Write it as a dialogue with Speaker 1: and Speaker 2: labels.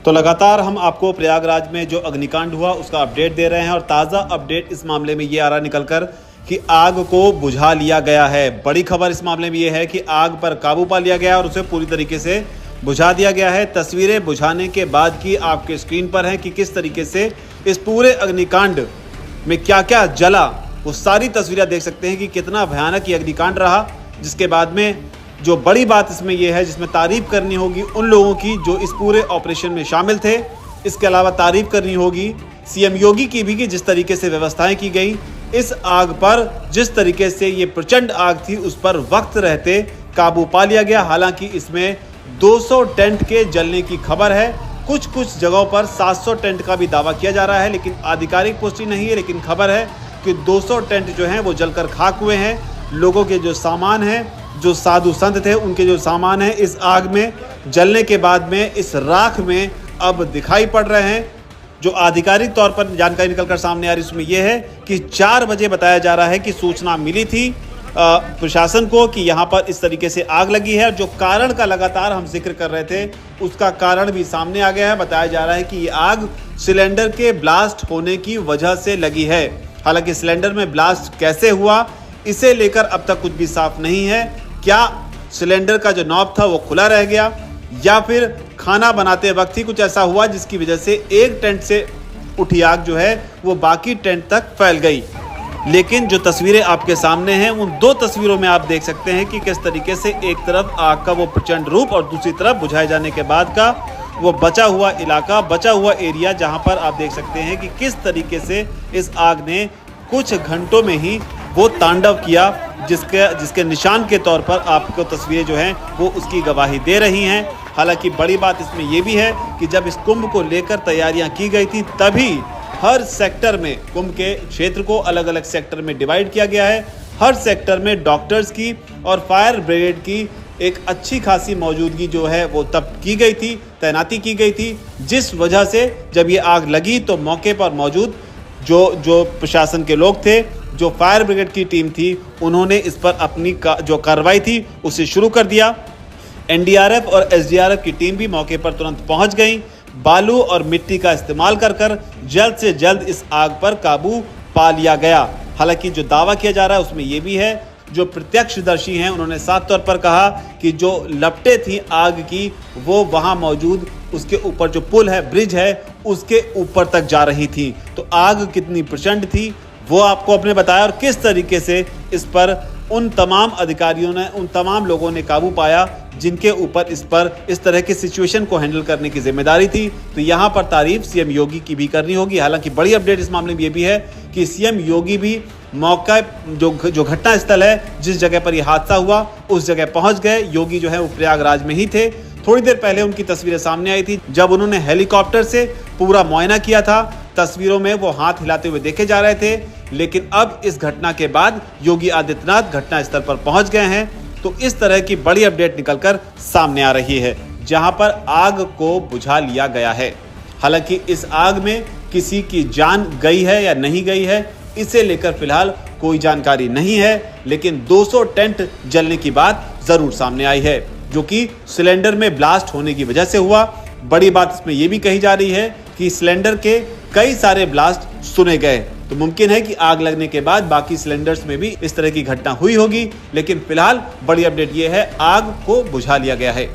Speaker 1: तो लगातार हम आपको प्रयागराज में जो अग्निकांड हुआ उसका अपडेट दे रहे हैं और ताज़ा अपडेट इस मामले में ये आ रहा निकलकर कि आग को बुझा लिया गया है। बड़ी खबर इस मामले में ये है कि आग पर काबू पा लिया गया और उसे पूरी तरीके से बुझा दिया गया है। तस्वीरें बुझाने के बाद की आपके स्क्रीन पर हैं कि किस तरीके से इस पूरे अग्निकांड में क्या क्या जला, वो सारी तस्वीरें देख सकते हैं कि कितना भयानक ये अग्निकांड रहा। जिसके बाद में जो बड़ी बात इसमें यह है, जिसमें तारीफ करनी होगी उन लोगों की जो इस पूरे ऑपरेशन में शामिल थे। इसके अलावा तारीफ करनी होगी सीएम योगी की भी कि जिस तरीके से व्यवस्थाएं की गई इस आग पर, जिस तरीके से ये प्रचंड आग थी उस पर वक्त रहते काबू पा लिया गया। हालांकि इसमें 200 टेंट के जलने की खबर है, कुछ जगहों पर 700 टेंट का भी दावा किया जा रहा है, लेकिन आधिकारिक पुष्टि नहीं है। लेकिन खबर है कि 200 टेंट जो हैं वो जलकर खाक हुए हैं। लोगों के जो सामान हैं, जो साधु संत थे, उनके जो सामान हैं इस आग में जलने के बाद में इस राख में अब दिखाई पड़ रहे हैं। जो आधिकारिक तौर पर जानकारी निकलकर सामने आ रही उसमें यह है कि 4 बजे बताया जा रहा है कि सूचना मिली थी प्रशासन को कि यहाँ पर इस तरीके से आग लगी है। जो कारण का लगातार हम जिक्र कर रहे थे उसका कारण भी सामने आ गया है। बताया जा रहा है कि ये आग सिलेंडर के ब्लास्ट होने की वजह से लगी है। हालांकि सिलेंडर में ब्लास्ट कैसे हुआ इसे लेकर अब तक कुछ भी साफ नहीं है। क्या सिलेंडर का जो नॉब था वो खुला रह गया या फिर खाना बनाते वक्त ही कुछ ऐसा हुआ जिसकी वजह से एक टेंट से उठी आग जो है वो बाकी टेंट तक फैल गई। लेकिन जो तस्वीरें आपके सामने हैं उन 2 तस्वीरों में आप देख सकते हैं कि किस तरीके से एक तरफ आग का वो प्रचंड रूप और दूसरी तरफ बुझाए जाने के बाद का वो बचा हुआ इलाका, बचा हुआ एरिया, जहां पर आप देख सकते हैं कि किस तरीके से इस आग ने कुछ घंटों में ही वो तांडव किया, जिसके निशान के तौर पर आपको तस्वीरें जो हैं वो उसकी गवाही दे रही हैं। हालांकि बड़ी बात इसमें ये भी है कि जब इस कुंभ को लेकर तैयारियां की गई थी तभी हर सेक्टर में कुंभ के क्षेत्र को अलग अलग सेक्टर में डिवाइड किया गया है। हर सेक्टर में डॉक्टर्स की और फायर ब्रिगेड की एक अच्छी खासी मौजूदगी जो है वो तब की गई थी, तैनाती की गई थी, जिस वजह से जब ये आग लगी तो मौके पर मौजूद जो प्रशासन के लोग थे, जो फायर ब्रिगेड की टीम थी, उन्होंने इस पर अपनी जो कार्रवाई थी उसे शुरू कर दिया। एनडीआरएफ और एसडीआरएफ की टीम भी मौके पर तुरंत पहुंच गई। बालू और मिट्टी का इस्तेमाल कर जल्द से जल्द इस आग पर काबू पा लिया गया। हालांकि जो दावा किया जा रहा है उसमें यह भी है, जो प्रत्यक्षदर्शी हैं उन्होंने साफ तौर पर कहा कि जो लपटें थी आग की वो वहां मौजूद उसके ऊपर जो पुल है, ब्रिज है, उसके ऊपर तक जा रही थी। तो आग कितनी प्रचंड थी वो आपको अपने बताया और किस तरीके से इस पर उन तमाम अधिकारियों ने, उन तमाम लोगों ने काबू पाया जिनके ऊपर इस तरह की सिचुएशन को हैंडल करने की जिम्मेदारी थी। तो यहाँ पर तारीफ सीएम योगी की भी करनी होगी। हालांकि बड़ी अपडेट इस मामले में ये भी है कि सीएम योगी भी मौका जो घटना स्थल है, जिस जगह पर यह हादसा हुआ उस जगह पहुंच गए। योगी जो है वो प्रयागराज में ही थे। थोड़ी देर पहले उनकी तस्वीरें सामने आई थी जब उन्होंने हेलीकॉप्टर से पूरा मुआयना किया था। तस्वीरों में वो हाथ हिलाते हुए देखे जा रहे थे। लेकिन अब इस घटना के बाद योगी आदित्यनाथ घटनास्थल पर पहुंच गए हैं। तो इस तरह की बड़ी अपडेट निकलकर सामने आ रही है, जहां पर आग को बुझा लिया गया है। हालांकि इस आग में किसी की जान गई है या नहीं गई है इसे लेकर फिलहाल कोई जानकारी नहीं है। लेकिन 200 टेंट जलने की बात जरूर सामने आई है, जो कि सिलेंडर में ब्लास्ट होने की वजह से हुआ। बड़ी बात इसमें यह भी कही जा रही है कि सिलेंडर के कई सारे ब्लास्ट सुने गए। तो मुमकिन है कि आग लगने के बाद बाकी सिलेंडर्स में भी इस तरह की घटना हुई होगी। लेकिन फिलहाल बड़ी अपडेट यह है, आग को बुझा लिया गया है।